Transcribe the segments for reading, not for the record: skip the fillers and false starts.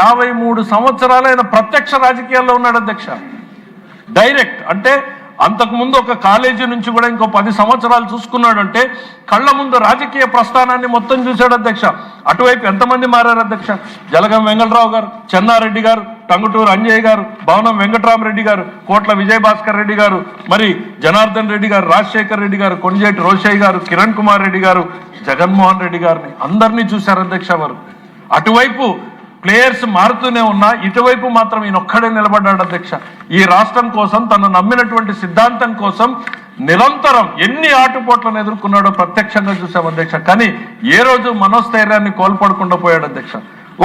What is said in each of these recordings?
53 సంవత్సరాలు ఆయన ప్రత్యక్ష రాజకీయాల్లో ఉన్నాడు అధ్యక్ష. డైరెక్ట్ అంటే అంతకుముందు ఒక కాలేజీ నుంచి కూడా ఇంకో 10 సంవత్సరాలు చూసుకున్నాడు అంటే కళ్ళ ముందు రాజకీయ ప్రస్థానాన్ని మొత్తం చూశాడు అధ్యక్ష. అటువైపు ఎంతమంది మారారు అధ్యక్ష? జలగం వెంగళరావు గారు, చెన్నారెడ్డి గారు, టంగుటూరు అంజయ్య గారు, భవనం వెంకటరామరెడ్డి గారు, కోట్ల విజయభాస్కర్ రెడ్డి గారు, మరి జనార్దన్ రెడ్డి గారు, రాజశేఖర్ రెడ్డి గారు, కొంజేటి రోషయ్య గారు, కిరణ్ కుమార్ రెడ్డి గారు, జగన్మోహన్ రెడ్డి గారిని అందరినీ చూశారు అధ్యక్ష వారు. అటువైపు ప్లేయర్స్ మారుతూనే ఉన్నా ఇటువైపు మాత్రం ఈయనొక్కడే నిలబడ్డాడు అధ్యక్ష. ఈ రాష్ట్రం కోసం తను నమ్మినటువంటి సిద్ధాంతం కోసం నిరంతరం ఎన్ని ఆటుపోట్లను ఎదుర్కొన్నాడో ప్రత్యక్షంగా చూసాం అధ్యక్ష. కానీ ఏ రోజు మనోస్థైర్యాన్ని కోల్పడకుండా పోయాడు అధ్యక్ష.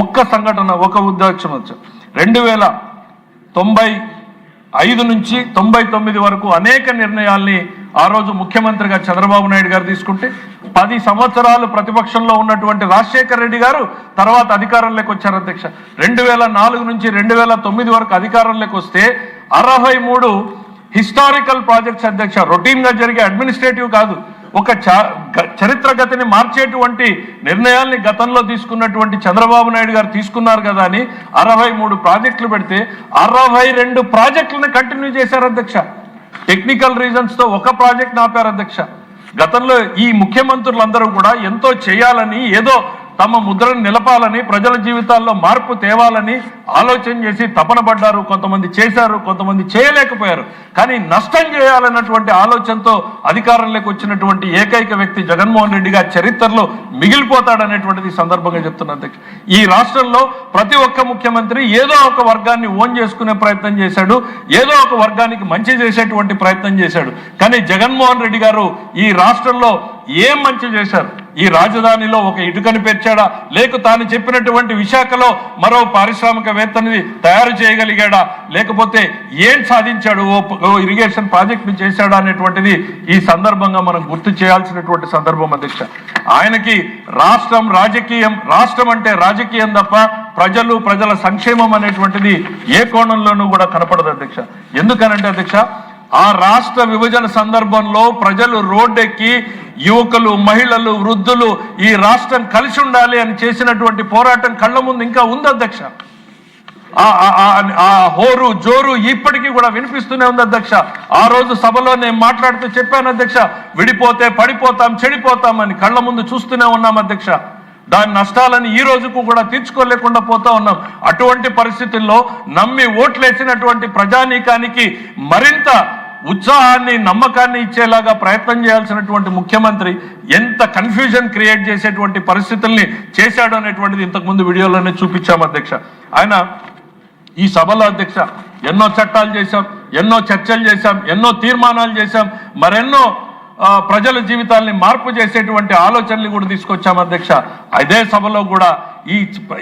ఒక్క సంఘటన, ఒక ఉద్దేశం వచ్చి 2095 నుంచి 99 వరకు అనేక నిర్ణయాల్ని ఆ రోజు ముఖ్యమంత్రిగా చంద్రబాబు నాయుడు గారు తీసుకుంటే 10 సంవత్సరాలు ప్రతిపక్షంలో ఉన్నటువంటి రాజశేఖర్ రెడ్డి గారు తర్వాత అధికారంలోకి వచ్చారు అధ్యక్ష. 2004 నుంచి 2009 వరకు అధికారంలోకి వస్తే 63 హిస్టారికల్ ప్రాజెక్ట్స్ అధ్యక్ష. రొటీన్ గా జరిగే అడ్మినిస్ట్రేటివ్ కాదు, ఒక చరిత్ర గతిని మార్చేటువంటి నిర్ణయాల్ని గతంలో తీసుకున్నటువంటి చంద్రబాబు నాయుడు గారు తీసుకున్నారు కదా అని 63 ప్రాజెక్టులు పెడితే 62 ప్రాజెక్టులను కంటిన్యూ చేశారు అధ్యక్ష. టెక్నికల్ రీజన్స్ తో ఒక ప్రాజెక్ట్ ఆపారు అధ్యక్ష. గతంలో ఈ ముఖ్యమంత్రులందరూ కూడా ఎంతో చేయాలని, ఏదో తమ ముద్రను నిలపాలని, ప్రజల జీవితాల్లో మార్పు తేవాలని ఆలోచన చేసి తపన పడ్డారు. కొంతమంది చేశారు, కొంతమంది చేయలేకపోయారు. కానీ నష్టం చేయాలన్నటువంటి ఆలోచనతో అధికారంలోకి వచ్చినటువంటి ఏకైక వ్యక్తి జగన్మోహన్ రెడ్డి గారి చరిత్రలో మిగిలిపోతాడనేటువంటిది సందర్భంగా చెప్తున్నా అధ్యక్ష. ఈ రాష్ట్రంలో ప్రతి ఒక్క ముఖ్యమంత్రి ఏదో ఒక వర్గాన్ని ఓన్ చేసుకునే ప్రయత్నం చేశాడు, ఏదో ఒక వర్గానికి మంచి చేసేటువంటి ప్రయత్నం చేశాడు. కానీ జగన్మోహన్ రెడ్డి గారు ఈ రాష్ట్రంలో ఏం మంచి చేశారు? ఈ రాజధానిలో ఒక ఇటుకని పెంచాడా, లేక తాను చెప్పినటువంటి విశాఖలో మరో పారిశ్రామికవేత్తని తయారు చేయగలిగాడా, లేకపోతే ఏం సాధించాడు, ఓ ఇరిగేషన్ ప్రాజెక్టును చేశాడా అనేటువంటిది ఈ సందర్భంగా మనం గుర్తు చేయాల్సినటువంటి సందర్భం అధ్యక్ష. ఆయనకి రాష్ట్రం రాజకీయం, రాష్ట్రం అంటే రాజకీయం తప్ప ప్రజలు, ప్రజల సంక్షేమం అనేటువంటిది ఏ కోణంలోనూ కూడా కనపడదు అధ్యక్ష. ఎందుకనంటే అధ్యక్ష, ఆ రాష్ట్ర విభజన సందర్భంలో ప్రజలు రోడ్డెక్కి యువకులు, మహిళలు, వృద్ధులు ఈ రాష్ట్రం కలిసి ఉండాలి అని చేసినటువంటి పోరాటం కళ్ళ ముందు ఇంకా ఉంది అధ్యక్ష. ఆ హోరు జోరు ఇప్పటికీ కూడా వినిపిస్తూనే ఉంది అధ్యక్ష. ఆ రోజు సభలో నేను మాట్లాడుతూ చెప్పాను అధ్యక్ష, విడిపోతే పడిపోతాం, చెడిపోతాం అని కళ్ళ ముందు చూస్తూనే ఉన్నాం అధ్యక్ష. దాని నష్టాలని ఈ రోజుకు కూడా తీర్చుకోలేకుండా పోతా ఉన్నాం. అటువంటి పరిస్థితుల్లో నమ్మి ఓట్లేసినటువంటి ప్రజానీకానికి మరింత ఉత్సాహాన్ని, నమ్మకాన్ని ఇచ్చేలాగా ప్రయత్నం చేయాల్సినటువంటి ముఖ్యమంత్రి ఎంత కన్ఫ్యూజన్ క్రియేట్ చేసేటువంటి పరిస్థితుల్ని చేశాడు అనేటువంటిది ఇంతకుముందు వీడియోలోనే చూపించాం అధ్యక్ష. ఆయన ఈ సభలో అధ్యక్ష ఎన్నో చట్టాలు చేశాం, ఎన్నో చర్చలు చేశాం, ఎన్నో తీర్మానాలు చేశాం, మరెన్నో ప్రజల జీవితాల్ని మార్పు చేసేటువంటి ఆలోచనలు కూడా తీసుకొచ్చాం అధ్యక్ష. అదే సభలో కూడా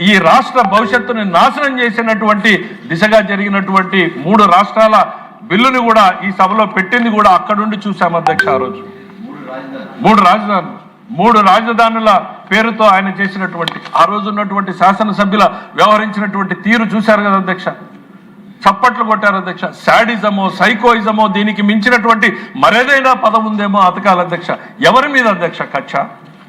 ఈ రాష్ట్ర భవిష్యత్తుని నాశనం చేసినటువంటి దిశగా జరిగినటువంటి 3 రాష్ట్రాల బిల్లుని కూడా ఈ సభలో పెట్టింది కూడా అక్కడుండి చూసాం అధ్యక్ష. ఆ రోజు 3 రాజధానుల పేరుతో ఆయన చేసినటువంటి, ఆ రోజు ఉన్నటువంటి శాసనసభ్యుల వ్యవహరించినటువంటి తీరు చూశారు కదా అధ్యక్ష. చప్పట్లు కొట్టారు అధ్యక్ష. శాడిజమో, సైకోయిజమో, దీనికి మించినటువంటి మరేదైనా పదం ఉందేమో అతకాలి అధ్యక్ష. ఎవరి మీద అధ్యక్ష కక్ష?